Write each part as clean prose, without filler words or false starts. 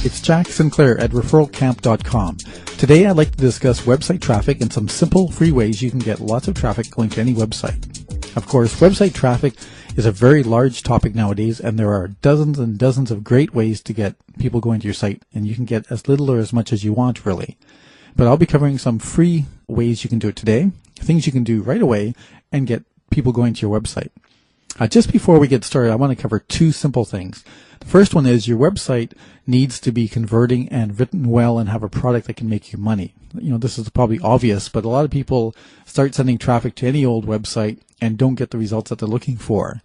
it's Jack Sinclair at referralcamp.com. Today I'd like to discuss website traffic and some simple free ways you can get lots of traffic going to any website. Of course, website traffic is a very large topic nowadays, and there are dozens and dozens of great ways to get people going to your site, and you can get as little or as much as you want, really. But I'll be covering some free ways you can do it today, things you can do right away, and get people going to your website. Just before we get started, I want to cover two simple things. The first one is your website needs to be converting and written well and have a product that can make you money. You know, this is probably obvious, but a lot of people start sending traffic to any old website and don't get the results that they're looking for.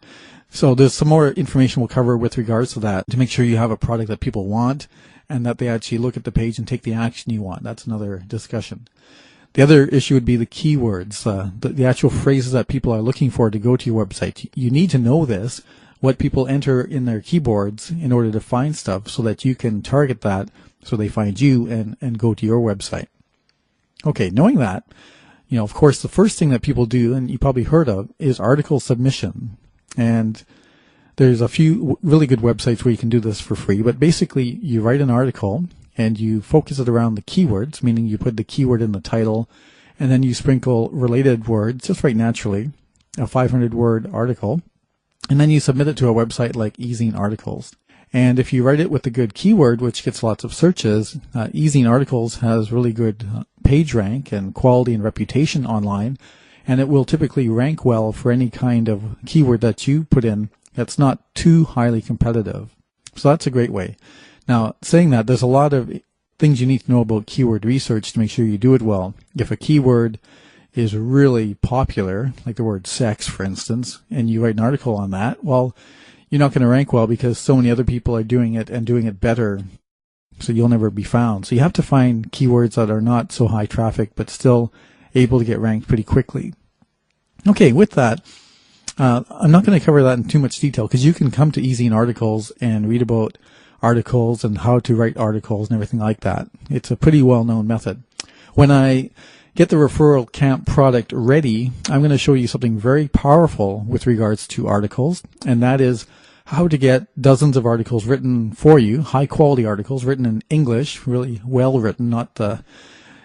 So there's some more information we'll cover with regards to that to make sure you have a product that people want and that they actually look at the page and take the action you want. That's another discussion. The other issue would be the keywords, the actual phrases that people are looking for to go to your website. You need to know this, what people enter in their keyboards in order to find stuff so that you can target that so they find you and go to your website. Okay, knowing that, you know, of course, the first thing that people do, and you probably heard of, is article submission. And there's a few really good websites where you can do this for free, but basically you write an article and you focus it around the keywords, meaning you put the keyword in the title, and then you sprinkle related words, just right naturally, a 500-word article, and then you submit it to a website like eZine Articles. And if you write it with a good keyword, which gets lots of searches, eZine Articles has really good page rank and quality and reputation online, and it will typically rank well for any kind of keyword that you put in that's not too highly competitive. So that's a great way. Now, saying that, there's a lot of things you need to know about keyword research to make sure you do it well. If a keyword is really popular, like the word sex, for instance, and you write an article on that, well, you're not going to rank well because so many other people are doing it and doing it better, so you'll never be found. So you have to find keywords that are not so high traffic, but still able to get ranked pretty quickly. Okay, with that, I'm not going to cover that in too much detail because you can come to eZine Articles and read about articles and how to write articles and everything like that. It's a pretty well-known method. When I get the Referral Camp product ready, I'm going to show you something very powerful with regards to articles, and that is how to get dozens of articles written for you, high-quality articles written in English, really well-written, not the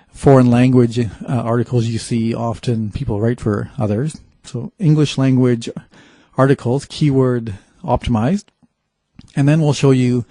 foreign language articles you see often people write for others. So English language articles, keyword optimized, and then we'll show you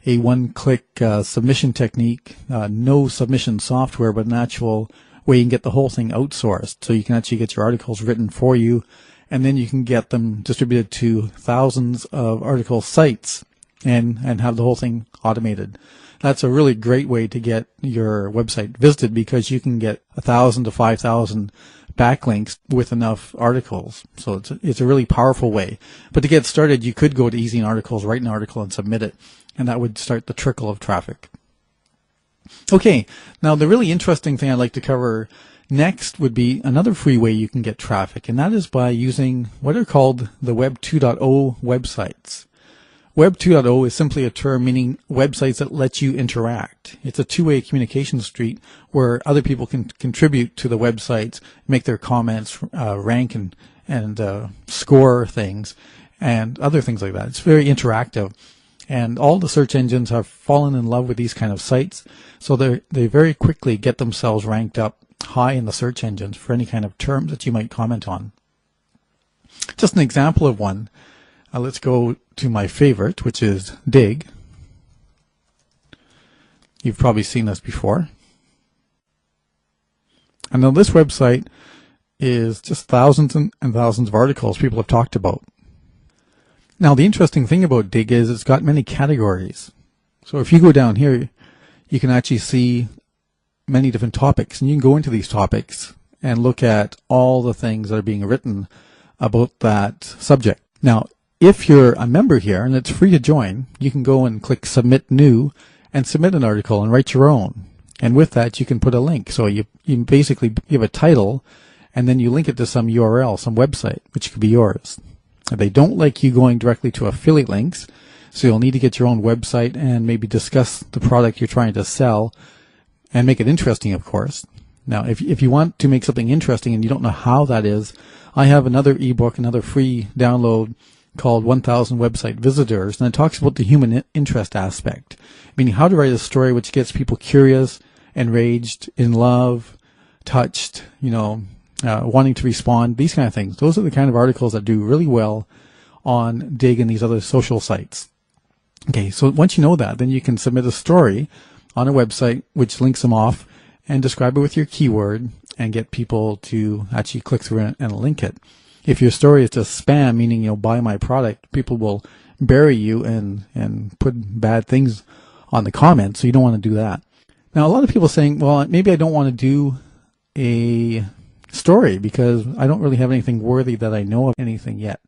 a one-click submission technique, no submission software, but an actual way you can get the whole thing outsourced. So you can actually get your articles written for you, and then you can get them distributed to thousands of article sites and have the whole thing automated. That's a really great way to get your website visited because you can get 1,000 to 5,000 backlinks with enough articles. So it's a really powerful way. But to get started, you could go to eZine Articles, write an article, and submit it, and that would start the trickle of traffic. Okay, now the really interesting thing I'd like to cover next would be another free way you can get traffic, and that is by using what are called the Web 2.0 websites. Web 2.0 is simply a term meaning websites that let you interact. It's a two-way communication street where other people can contribute to the websites, make their comments, rank and score things, and other things like that. It's very interactive. And all the search engines have fallen in love with these kind of sites, so they very quickly get themselves ranked up high in the search engines for any kind of terms that you might comment on. Just an example of one. Let's go to my favorite, which is Digg. You've probably seen this before. And now this website is just thousands and thousands of articles people have talked about. Now the interesting thing about Digg is it's got many categories. So if you go down here, you can actually see many different topics, and you can go into these topics and look at all the things that are being written about that subject. Now, if you're a member here, and it's free to join, you can go and click Submit New and submit an article and write your own. And with that, you can put a link. So you basically give a title, and then you link it to some URL, some website, which could be yours. They don't like you going directly to affiliate links, so you'll need to get your own website and maybe discuss the product you're trying to sell and make it interesting, of course. Now, if you want to make something interesting and you don't know how that is, I have another ebook, another free download called 1000 Website Visitors, and it talks about the human interest aspect, meaning how to write a story which gets people curious, enraged, in love, touched, wanting to respond, these kind of things. Those are the kind of articles that do really well on Digg and these other social sites. Okay, so once you know that, then you can submit a story on a website which links them off and describe it with your keyword and get people to actually click through it and link it. If your story is just spam, meaning buy my product, people will bury you and put bad things on the comments, so you don't want to do that. Now, a lot of people are saying, well, maybe I don't want to do a story because I don't really have anything worthy that I know of anything yet.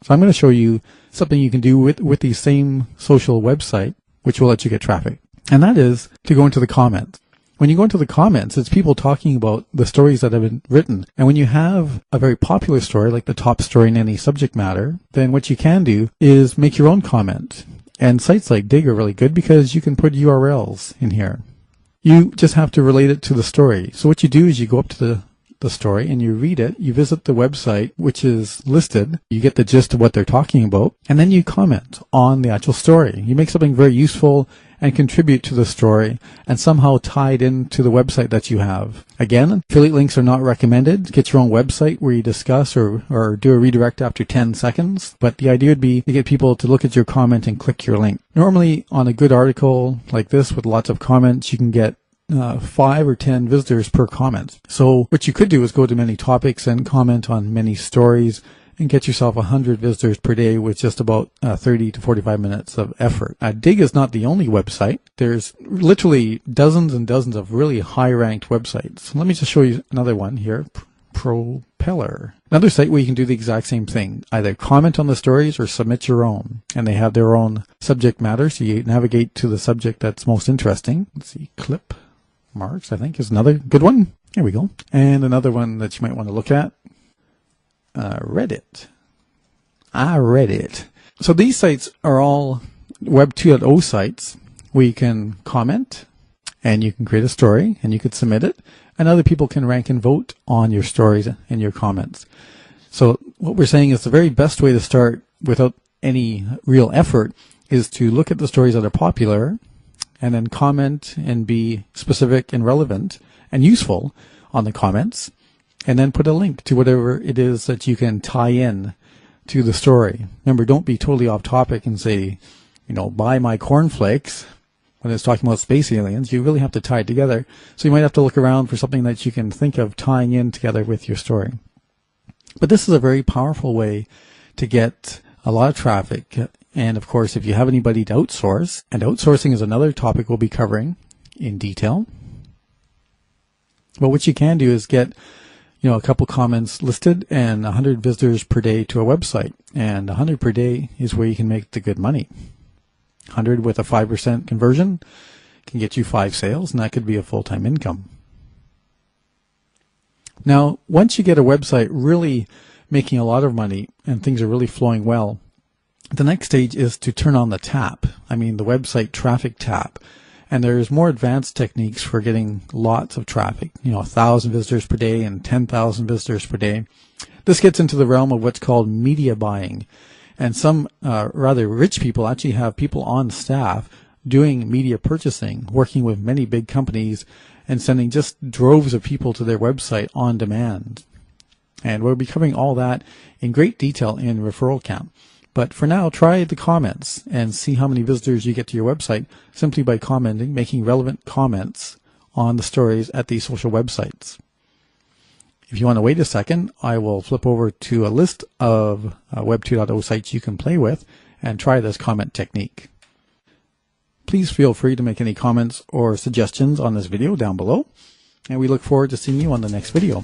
So I'm going to show you something you can do with the same social website, which will let you get traffic. And that is to go into the comments. When you go into the comments, it's people talking about the stories that have been written. And when you have a very popular story, like the top story in any subject matter, then what you can do is make your own comment. And sites like Digg are really good because you can put URLs in here. You just have to relate it to the story. So what you do is you go up to the story and you read it, you visit the website which is listed, you get the gist of what they're talking about, and then you comment on the actual story. You make something very useful and contribute to the story and somehow tied into the website that you have. Again, affiliate links are not recommended. Get your own website where you discuss or do a redirect after 10 seconds. But the idea would be to get people to look at your comment and click your link. Normally on a good article like this with lots of comments, you can get 5 or 10 visitors per comment. So what you could do is go to many topics and comment on many stories and get yourself 100 visitors per day with just about 30 to 45 minutes of effort. Digg is not the only website. There's literally dozens and dozens of really high-ranked websites. Let me just show you another one here, Propeller. Another site where you can do the exact same thing. Either comment on the stories or submit your own. And they have their own subject matter, so you navigate to the subject that's most interesting. Let's see, Clip Marks, I think, is another good one. Here we go. And another one that you might want to look at. Reddit. Reddit. So these sites are all Web 2.0 sites where you can comment and you can create a story and you could submit it and other people can rank and vote on your stories and your comments. So what we're saying is the very best way to start without any real effort is to look at the stories that are popular and then comment and be specific and relevant and useful on the comments. And then put a link to whatever it is that you can tie in to the story. Remember, don't be totally off topic and say, buy my cornflakes when it's talking about space aliens. You really have to tie it together. So you might have to look around for something that you can think of tying in together with your story. But this is a very powerful way to get a lot of traffic. And of course, if you have anybody to outsource, and outsourcing is another topic we'll be covering in detail. But what you can do is get a couple comments listed and 100 visitors per day to a website. And 100 per day is where you can make the good money. 100 with a 5% conversion can get you 5 sales, and that could be a full-time income. Now, once you get a website really making a lot of money and things are really flowing well, the next stage is to turn on the tap. I mean, the website traffic tap. And there's more advanced techniques for getting lots of traffic, 1,000 visitors per day and 10,000 visitors per day. This gets into the realm of what's called media buying. And some rather rich people actually have people on staff doing media purchasing, working with many big companies and sending just droves of people to their website on demand. And we'll be covering all that in great detail in Referral Camp. But for now, try the comments and see how many visitors you get to your website simply by commenting, making relevant comments on the stories at these social websites. If you want to wait a second, I will flip over to a list of Web 2.0 sites you can play with and try this comment technique. Please feel free to make any comments or suggestions on this video down below, and we look forward to seeing you on the next video.